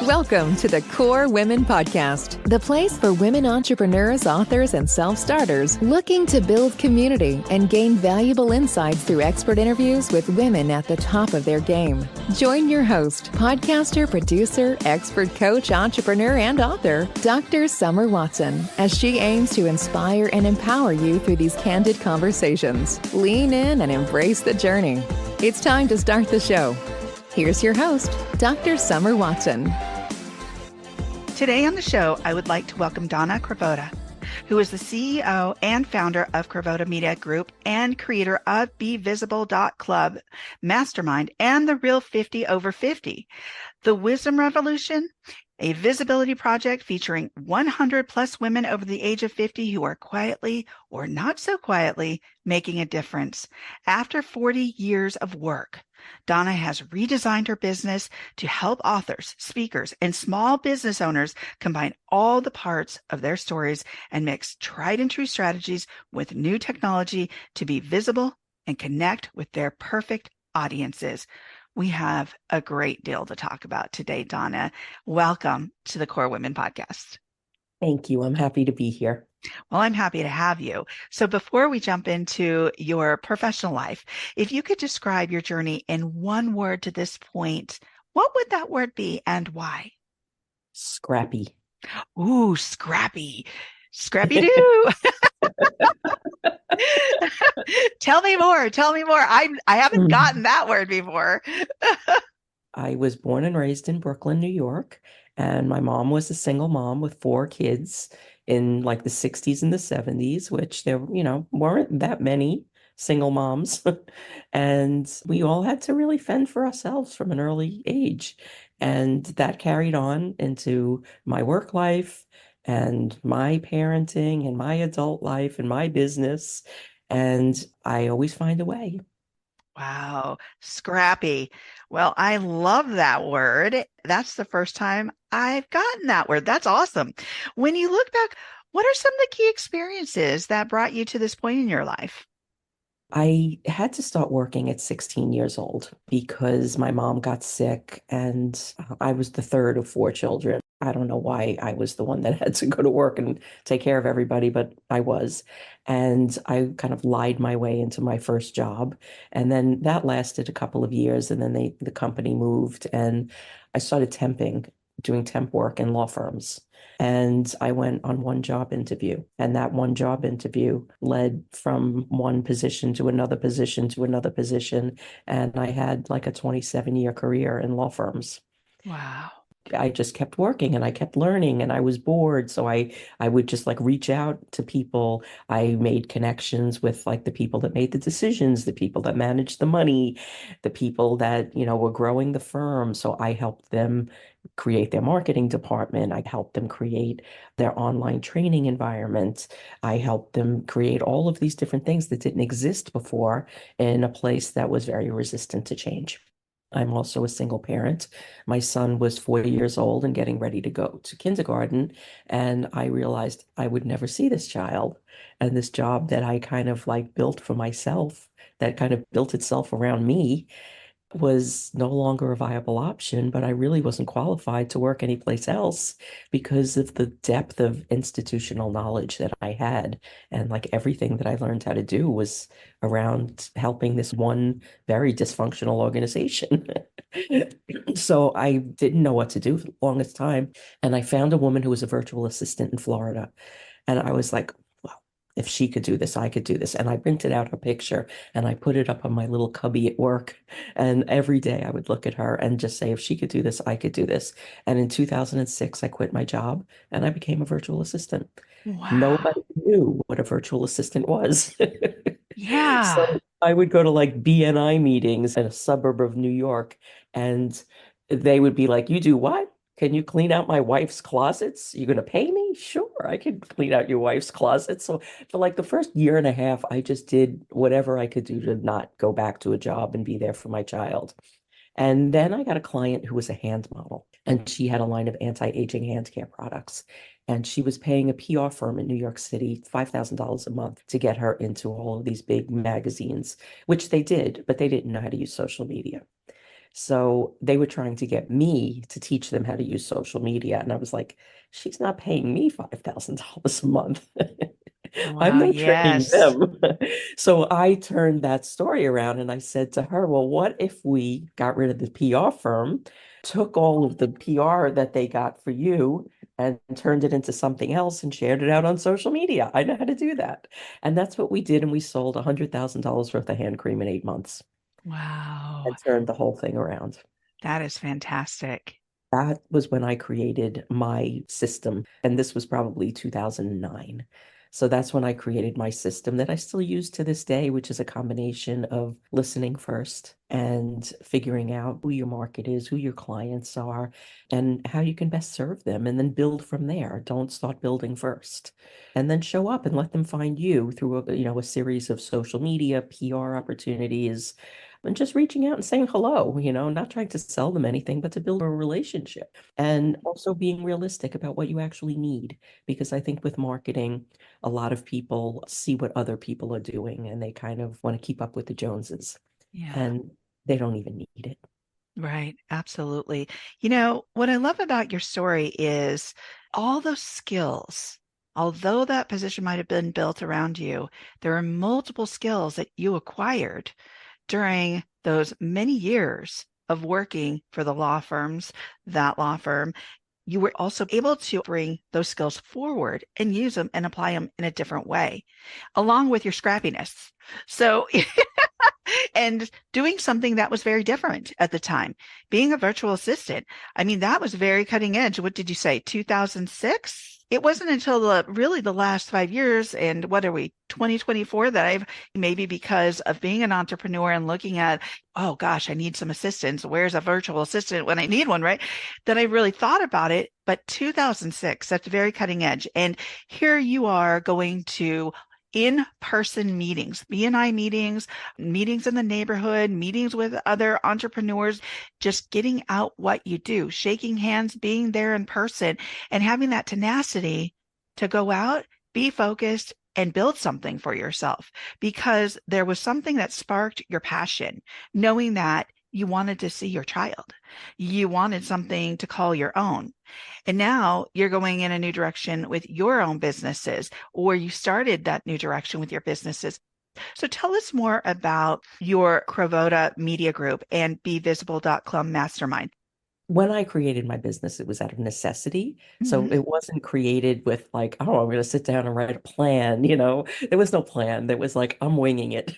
Welcome to the Core Women Podcast, the place for women entrepreneurs, authors, and self-starters looking to build community and gain valuable insights through expert interviews with women at the top of their game. Join your host, podcaster, producer, expert coach, entrepreneur, and author, Dr. Summer Watson, as she aims to inspire and empower you through these candid conversations. Lean in and embrace the journey. It's time to start the show. Here's your host, Dr. Summer Watson. Today on the show, I would like to welcome Donna Cravotta, who is the CEO and founder of Cravotta Media Group and creator of BeVisible.club, Mastermind, and the Real 50 Over 50. The Wisdom Revolution, a visibility project featuring 100 plus women over the age of 50 who are quietly or not so quietly making a difference. After 40 years of work, Donna has redesigned her business to help authors, speakers, and small business owners combine all the parts of their stories and mix tried and true strategies with new technology to be visible and connect with their perfect audiences. We have a great deal to talk about today, Donna. Welcome to the Core Women Podcast. Thank you. I'm happy to be here. Well, I'm happy to have you. So before we jump into your professional life, if you could describe your journey in one word to this point, what would that word be and why? Scrappy. Ooh, scrappy. Scrappy doo. Tell me more. Tell me more. I haven't gotten that word before. I was born and raised in Brooklyn, New York, and my mom was a single mom with 4 kids in like the 60s and the 70s, which there, weren't that many single moms. And we all had to really fend for ourselves from an early age. And that carried on into my work life and my parenting and my adult life and my business. And I always find a way. Wow, scrappy. Well, I love that word. That's the first time I've gotten that word. That's awesome. When you look back, what are some of the key experiences that brought you to this point in your life? I had to start working at 16 years old because my mom got sick and I was the third of 4 children. I don't know why I was the one that had to go to work and take care of everybody, but I was. And I kind of lied my way into my first job. And then that lasted a couple of years. And then the company moved and I started temping, doing temp work in law firms. And I went on one job interview, and that one job interview led from one position to another position to another position. And I had like a 27-year career in law firms. Wow. I just kept working and I kept learning and I was bored. So I would just like reach out to people. I made connections with like the people that made the decisions, the people that managed the money, the people that, were growing the firm. So I helped them create their marketing department. I helped them create their online training environment. I helped them create all of these different things that didn't exist before in a place that was very resistant to change. I'm also a single parent. My son was 4 years old and getting ready to go to kindergarten. And I realized I would never see this child. And this job that I kind of like built for myself, that kind of built itself around me, was no longer a viable option, but I really wasn't qualified to work anyplace else because of the depth of institutional knowledge that I had. And like everything that I learned how to do was around helping this one very dysfunctional organization. So I didn't know what to do for the longest time. And I found a woman who was a virtual assistant in Florida. And I was like, if she could do this, I could do this. And I printed out her picture and I put it up on my little cubby at work. And every day I would look at her and just say, if she could do this, I could do this. And in 2006, I quit my job and I became a virtual assistant. Wow. Nobody knew what a virtual assistant was. Yeah. So I would go to like BNI meetings in a suburb of New York and they would be like, you do what? Can you clean out my wife's closets? You're going to pay me? Sure, I can clean out your wife's closet. So for like the first year and a half, I just did whatever I could do to not go back to a job and be there for my child. And then I got a client who was a hand model, and she had a line of anti-aging hand care products. And she was paying a PR firm in New York City $5,000 a month to get her into all of these big magazines, which they did, but they didn't know how to use social media. So they were trying to get me to teach them how to use social media. And I was like, she's not paying me $5,000 a month. I'm Wow, not training yes. them. So I turned that story around and I said to her, well, what if we got rid of the PR firm, took all of the PR that they got for you and turned it into something else and shared it out on social media? I know how to do that. And that's what we did. And we sold $100,000 worth of hand cream in 8 months Wow, and turned the whole thing around. that is fantastic. That was when I created my system, and this was probably 2009. So that's when I created my system that I still use to this day, which is a combination of listening first and figuring out who your market is, who your clients are, and how you can best serve them, and then build from there. Don't start building first. And then show up and let them find you through a series of social media, PR opportunities, and just reaching out and saying hello, not trying to sell them anything, but to build a relationship and also being realistic about what you actually need. Because I think with marketing, a lot of people see what other people are doing and they kind of want to keep up with the Joneses Yeah. and they don't even need it. Right, absolutely. What I love about your story is all those skills. Although that position might have been built around you, there are multiple skills that you acquired during those many years of working for the law firms, that law firm. You were also able to bring those skills forward and use them and apply them in a different way, along with your scrappiness. So and doing something that was very different at the time. Being a virtual assistant, I mean, that was very cutting edge. What did you say, 2006? It wasn't until really the last 5 years, and what are we, 2024, that I've maybe because of being an entrepreneur and looking at, oh gosh, I need some assistance. Where's a virtual assistant when I need one, right? That I really thought about it. But 2006, that's very cutting edge. And here you are going to in-person meetings, BNI meetings, meetings in the neighborhood, meetings with other entrepreneurs, just getting out what you do, shaking hands, being there in person, and having that tenacity to go out, be focused, and build something for yourself because there was something that sparked your passion, knowing that you wanted to see your child. You wanted something to call your own. And now you're going in a new direction with your own businesses, or you started that new direction with your businesses. So tell us more about your Cravotta Media Group and BeVisible.club Mastermind. When I created my business, it was out of necessity. So Mhm. it wasn't created with like, oh, I'm going to sit down and write a plan. There was no plan. There was like, I'm winging it.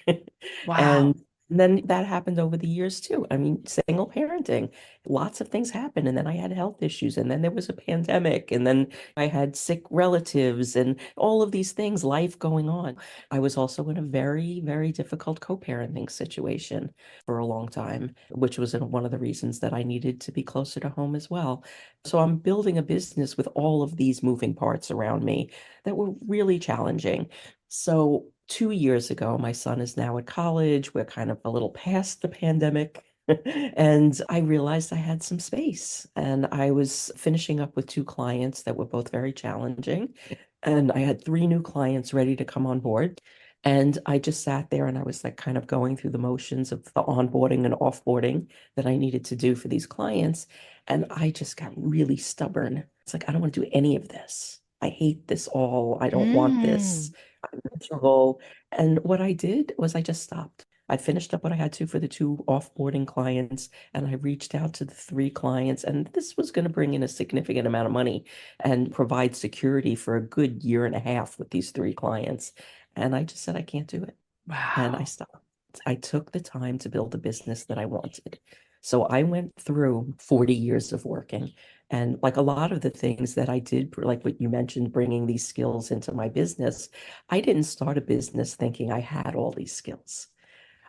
Wow. And then that happened over the years too. I mean, single parenting, lots of things happened. And then I had health issues. And then there was a pandemic. And then I had sick relatives and all of these things, life going on. I was also in a very, very difficult co-parenting situation for a long time, which was one of the reasons that I needed to be closer to home as well. So I'm building a business with all of these moving parts around me that were really challenging. So 2 years ago, my son is now at college. We're kind of a little past the pandemic. And I realized I had some space and I was finishing up with two clients that were both very challenging. And I had three new clients ready to come on board. And I just sat there and I was like kind of going through the motions of the onboarding and offboarding that I needed to do for these clients. And I just got really stubborn. It's like, I don't want to do any of this. I hate this all. I don't want this. Mm. I'm miserable. And what I did was I just stopped. I finished up what I had to for the two offboarding clients, and I reached out to the three clients, and this was going to bring in a significant amount of money and provide security for a good year and a half with these three clients. And I just said, I can't do it. And I Wow. stopped. I took the time to build a business that I wanted. So I went through 40 years of working. And like a lot of the things that I did, like what you mentioned, bringing these skills into my business, I didn't start a business thinking I had all these skills.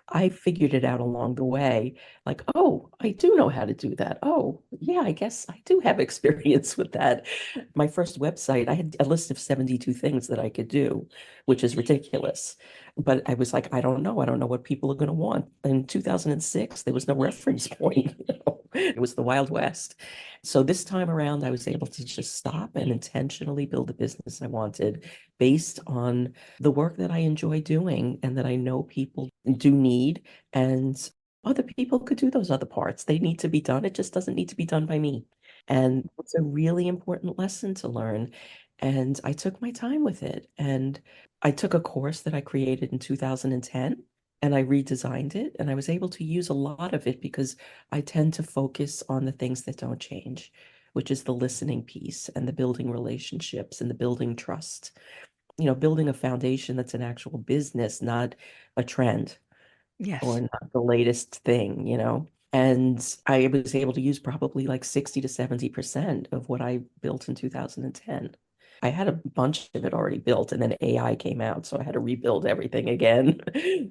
I figured it out along the way. Like, oh, I do know how to do that. Oh, yeah, I guess I do have experience with that. My first website, I had a list of 72 things that I could do, which is ridiculous. But I was like, I don't know. I don't know what people are going to want. In 2006, there was no reference point. It was the Wild West. So this time around, I was able to just stop and intentionally build the business I wanted based on the work that I enjoy doing and that I know people do need. And other people could do those other parts. They need to be done. It just doesn't need to be done by me. And it's a really important lesson to learn. And I took my time with it. And I took a course that I created in 2010 and I redesigned it. And I was able to use a lot of it because I tend to focus on the things that don't change, which is the listening piece and the building relationships and the building trust. Building a foundation that's an actual business, not a trend or Yes. not the latest thing. And I was able to use probably like 60 to 70% of what I built in 2010. I had a bunch of it already built, and then AI came out, so I had to rebuild everything again.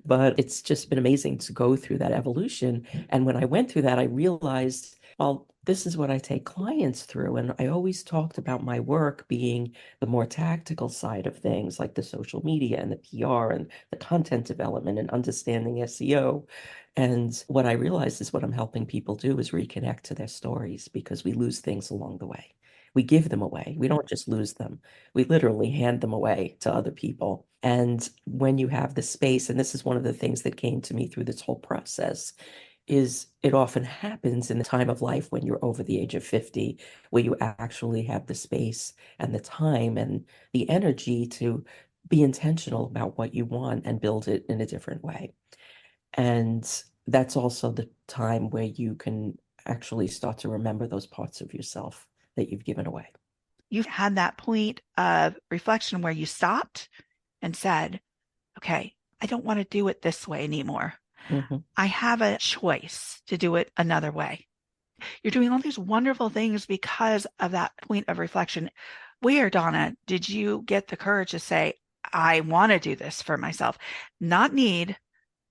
But it's just been amazing to go through that evolution. And when I went through that, I realized, well, this is what I take clients through. And I always talked about my work being the more tactical side of things, like the social media and the PR and the content development and understanding SEO. And what I realized is what I'm helping people do is reconnect to their stories because we lose things along the way. We give them away. We don't just lose them. We literally hand them away to other people. And when you have the space, and this is one of the things that came to me through this whole process, is it often happens in the time of life when you're over the age of 50, where you actually have the space and the time and the energy to be intentional about what you want and build it in a different way. And that's also the time where you can actually start to remember those parts of yourself that you've given away. You've had that point of reflection where you stopped and said, okay, I don't want to do it this way anymore. Mhm. I have a choice to do it another way. You're doing all these wonderful things because of that point of reflection. Where, Donna, did you get the courage to say, I want to do this for myself? Not need,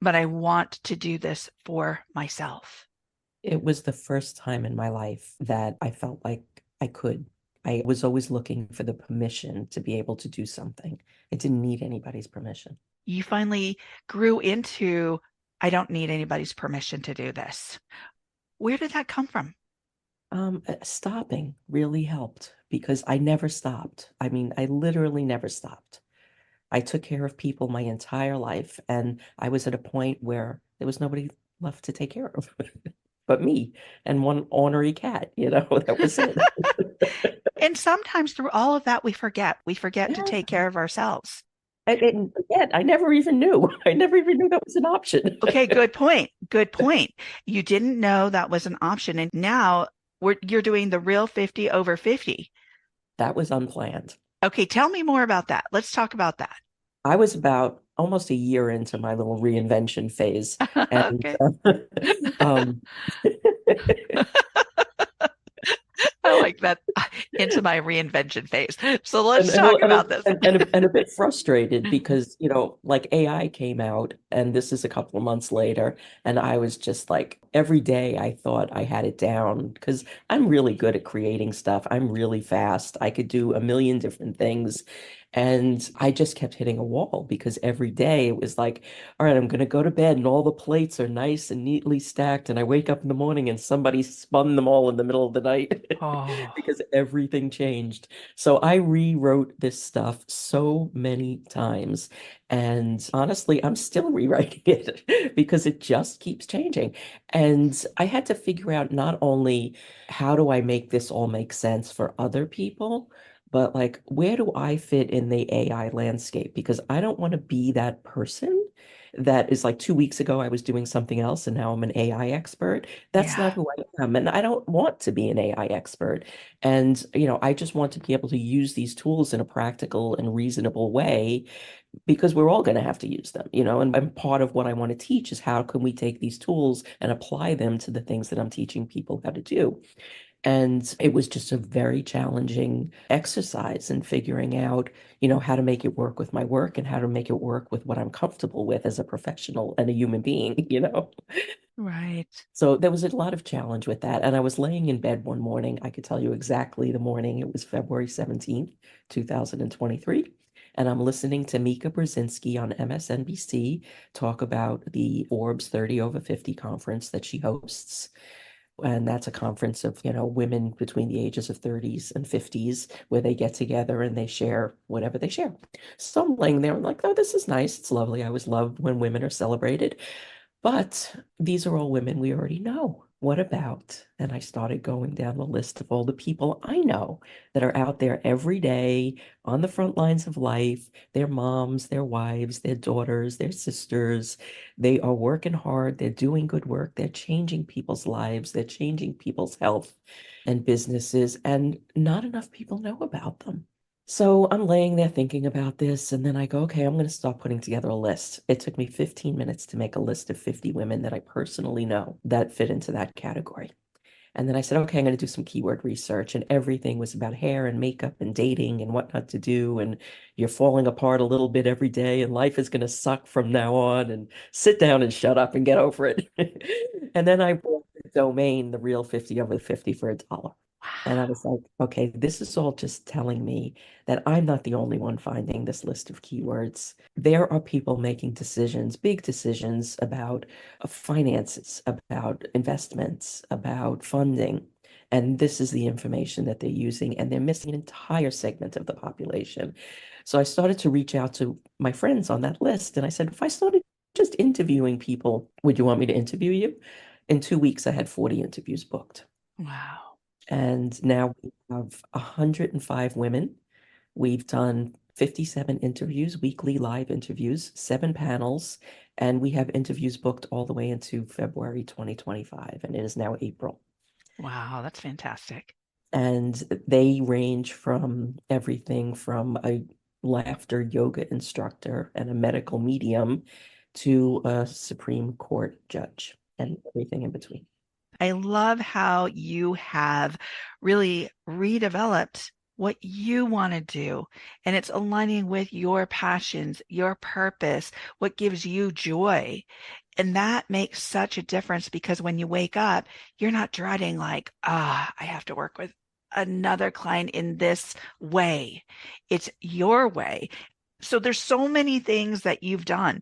but I want to do this for myself. It was the first time in my life that I felt like I could. I was always looking for the permission to be able to do something. I didn't need anybody's permission. You finally grew into, I don't need anybody's permission to do this. Where did that come from? Stopping really helped because I never stopped. I mean, I literally never stopped. I took care of people my entire life, and I was at a point where there was nobody left to take care of but me and one ornery cat. That was it. And sometimes through all of that, we forget. We forget to Yeah. take care of ourselves. And again, I never even knew. I never even knew that was an option. Okay, good point. Good point. You didn't know that was an option. And now you're doing the real 50 over 50. That was unplanned. Okay, tell me more about that. Let's talk about that. I was about almost a year into my little reinvention phase, and Okay. um, I like that into my reinvention phase. So and let's and talk a, and a, about this. and a bit frustrated because like AI came out, and this is a couple of months later, and I was just like every day I thought I had it down because I'm really good at creating stuff. I'm really fast. I could do a million different things, and I just kept hitting a wall because every day it was like, all right, I'm gonna go to bed, and all the plates are nice and neatly stacked, and I wake up in the morning and somebody spun them all in the middle of the night Oh, because everything changed. So I rewrote this stuff so many times. And honestly, I'm still rewriting it because it just keeps changing. And I had to figure out not only how do I make this all make sense for other people, but like where do I fit in the AI landscape? Because I don't want to be that person that is like 2 weeks ago I was doing something else and now I'm an AI expert. That's yeah. not who I am. And I don't want to be an AI expert. And, I just want to be able to use these tools in a practical and reasonable way because we're all going to have to use them. And part of what I want to teach is how can we take these tools and apply them to the things that I'm teaching people how to do. And it was just a very challenging exercise in figuring out, how to make it work with my work and how to make it work with what I'm comfortable with as a professional and a human being. Right. So there was a lot of challenge with that. And I was laying in bed one morning. I could tell you exactly the morning. It was February 17th, 2023. And I'm listening to Mika Brzezinski on MSNBC talk about the Forbes 30 over 50 conference that she hosts. And that's a conference of, women between the ages of 30s and 50s where they get together and they share whatever they share. So I'm laying there, I'm like, oh, this is nice. It's lovely. I always love when women are celebrated. But these are all women we already know. What about? And I started going down the list of all the people I know that are out there every day on the front lines of life, their moms, their wives, their daughters, their sisters. They are working hard, they're doing good work, they're changing people's lives, they're changing people's health and businesses, and not enough people know about them. So I'm laying there thinking about this, and then I go, okay, I'm going to start putting together a list. It took me 15 minutes to make a list of 50 women that I personally know that fit into that category. And then I said, okay, I'm going to do some keyword research. And everything was about hair and makeup and dating and what not to do. And you're falling apart a little bit every day, and life is going to suck from now on. And sit down and shut up and get over it. And then I bought the domain, the real 50 over 50 for $1. And I was like, okay, this is all just telling me that I'm not the only one finding this list of keywords. There are people making decisions, big decisions about finances, about investments, about funding. And this is the information that they're using, and they're missing an entire segment of the population. So I started to reach out to my friends on that list, and I said, if I started just interviewing people, would you want me to interview you? In 2 weeks, I had 40 interviews booked. Wow. And now we have 105 women. We've done 57 interviews, weekly live interviews, 7 panels, and we have interviews booked all the way into February 2025, and it is now April. Wow, that's fantastic. And they range from everything from a laughter yoga instructor and a medical medium to a Supreme Court judge and everything in between. I love how you have really redeveloped what you want to do, and it's aligning with your passions, your purpose, what gives you joy. And that makes such a difference because when you wake up, you're not dreading like, I have to work with another client in this way. It's your way. So there's so many things that you've done.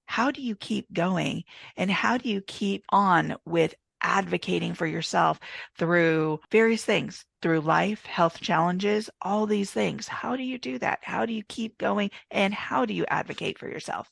How do you keep going? And how do you keep on with advocating for yourself through various things, through life, health challenges, all these things? How do you do that? How do you keep going? And how do you advocate for yourself?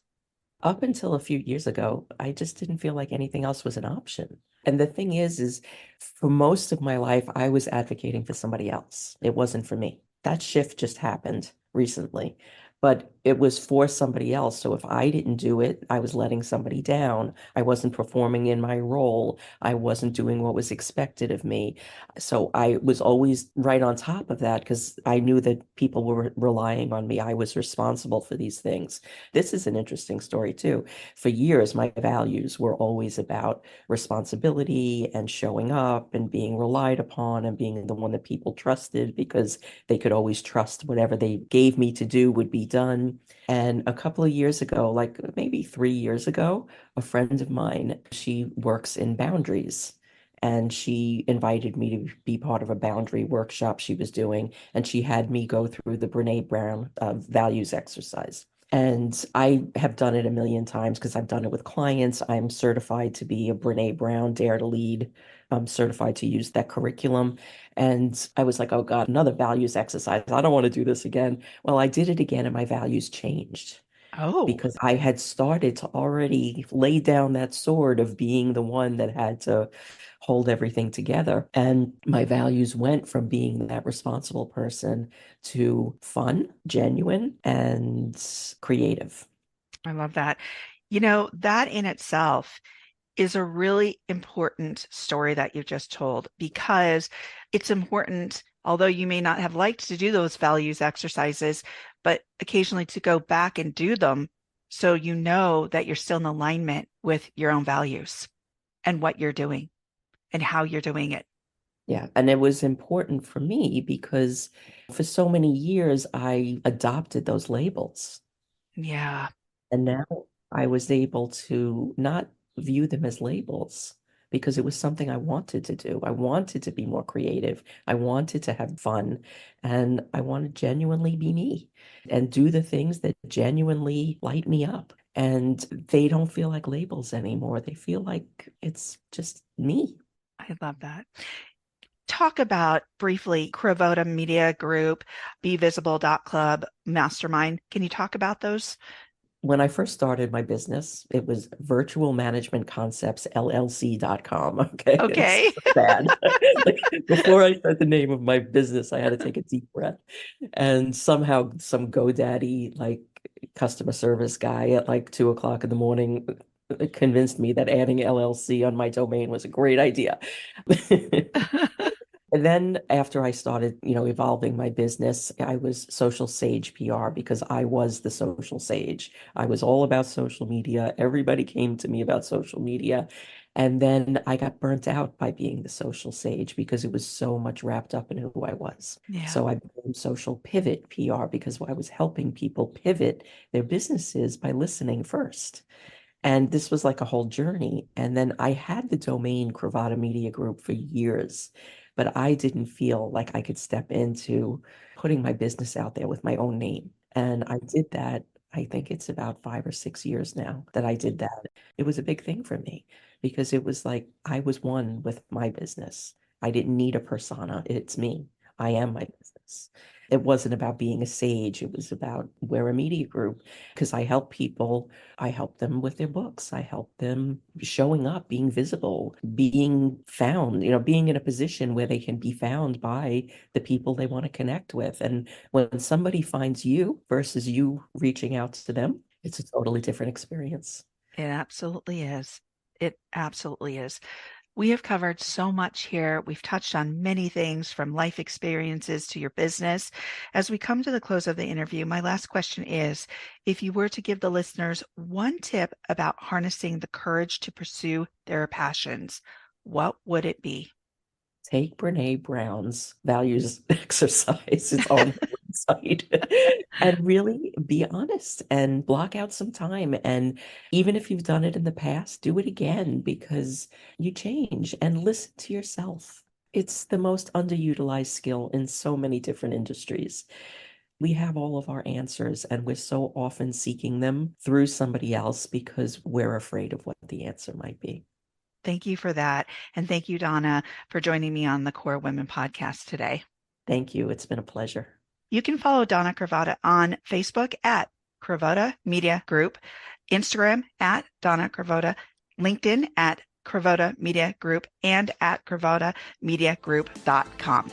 Up until a few years ago, I just didn't feel like anything else was an option. And the thing is for most of my life, I was advocating for somebody else. It wasn't for me. That shift just happened recently, but it was for somebody else. So if I didn't do it, I was letting somebody down. I wasn't performing in my role. I wasn't doing what was expected of me. So I was always right on top of that because I knew that people were relying on me. I was responsible for these things. This is an interesting story too. For years, my values were always about responsibility and showing up and being relied upon and being the one that people trusted because they could always trust whatever they gave me to do would be done. And a couple of years ago, like maybe 3 years ago, a friend of mine, she works in boundaries. And she invited me to be part of a boundary workshop she was doing. And she had me go through the Brene Brown values exercise. And I have done it a million times because I've done it with clients. I'm certified to be a Brene Brown Dare to Lead. I'm certified to use that curriculum. And I was like, oh God, another values exercise. I don't want to do this again. Well, I did it again and my values changed Oh, because I had started to already lay down that sword of being the one that had to hold everything together. And my values went from being that responsible person to fun, genuine, and creative. I love that. You know, that in itself is a really important story that you've just told because it's important, although you may not have liked to do those values exercises, but occasionally to go back and do them so you know that you're still in alignment with your own values and what you're doing and how you're doing it. Yeah. And it was important for me because for so many years, I adopted those labels. Yeah, And now I was able to not view them as labels because it was something I wanted to do. I wanted to be more creative. I wanted to have fun and I want to genuinely be me and do the things that genuinely light me up. And they don't feel like labels anymore. They feel like it's just me. I love that. Talk about briefly Cravotta Media Group, BeVisible.club, Mastermind. Can you talk about those? When I first started my business, it was virtualmanagementconcepts.llc.com. Okay. It's Okay. so bad. Like, before I said the name of my business, I had to take a deep breath. And somehow some GoDaddy, like customer service guy at like 2 o'clock in the morning convinced me that adding LLC on my domain was a great idea. And then after I started, evolving my business, I was social sage PR because I was the social sage. I was all about social media. Everybody came to me about social media. And then I got burnt out by being the social sage because it was so much wrapped up in who I was. Yeah. So I became social pivot PR because I was helping people pivot their businesses by listening first. And this was like a whole journey. And then I had the domain Cravotta Media Group for years, but I didn't feel like I could step into putting my business out there with my own name. And I did that. I think it's about 5 or 6 years now that I did that. It was a big thing for me because it was like I was one with my business. I didn't need a persona. It's me. I am my business. It wasn't about being a sage. It was about we're a media group because I help people. I help them with their books. I help them showing up, being visible, being found, being in a position where they can be found by the people they want to connect with. And when somebody finds you versus you reaching out to them, it's a totally different experience. It absolutely is. It absolutely is. We have covered so much here. We've touched on many things from life experiences to your business. As we come to the close of the interview, my last question is, if you were to give the listeners one tip about harnessing the courage to pursue their passions, what would it be? Take Brene Brown's values exercise. It's on her website. And really be honest and block out some time. And even if you've done it in the past, do it again because you change and listen to yourself. It's the most underutilized skill in so many different industries. We have all of our answers, and we're so often seeking them through somebody else because we're afraid of what the answer might be. Thank you for that. And thank you, Donna, for joining me on the Core Women podcast today. Thank you. It's been a pleasure. You can follow Donna Cravotta on Facebook at Cravotta Media Group, Instagram at Donna Cravotta, LinkedIn at Cravotta Media Group, and at CravottaMediaGroup.com.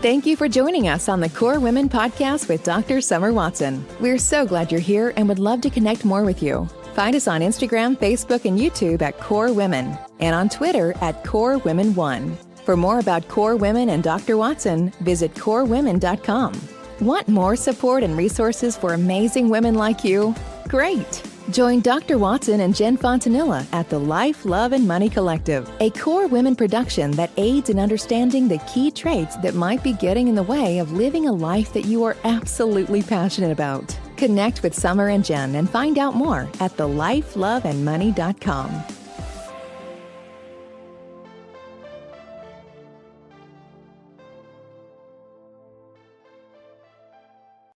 Thank you for joining us on the Core Women podcast with Dr. Summer Watson. We're so glad you're here and would love to connect more with you. Find us on Instagram, Facebook, and YouTube at Core Women, and on Twitter at Core Women 1. For more about Core Women and Dr. Watson, visit corewomen.com. Want more support and resources for amazing women like you? Great! Join Dr. Watson and Jen Fontanilla at the Life, Love, and Money Collective, a Core Women production that aids in understanding the key traits that might be getting in the way of living a life that you are absolutely passionate about. Connect with Summer and Jen and find out more at thelifeloveandmoney.com.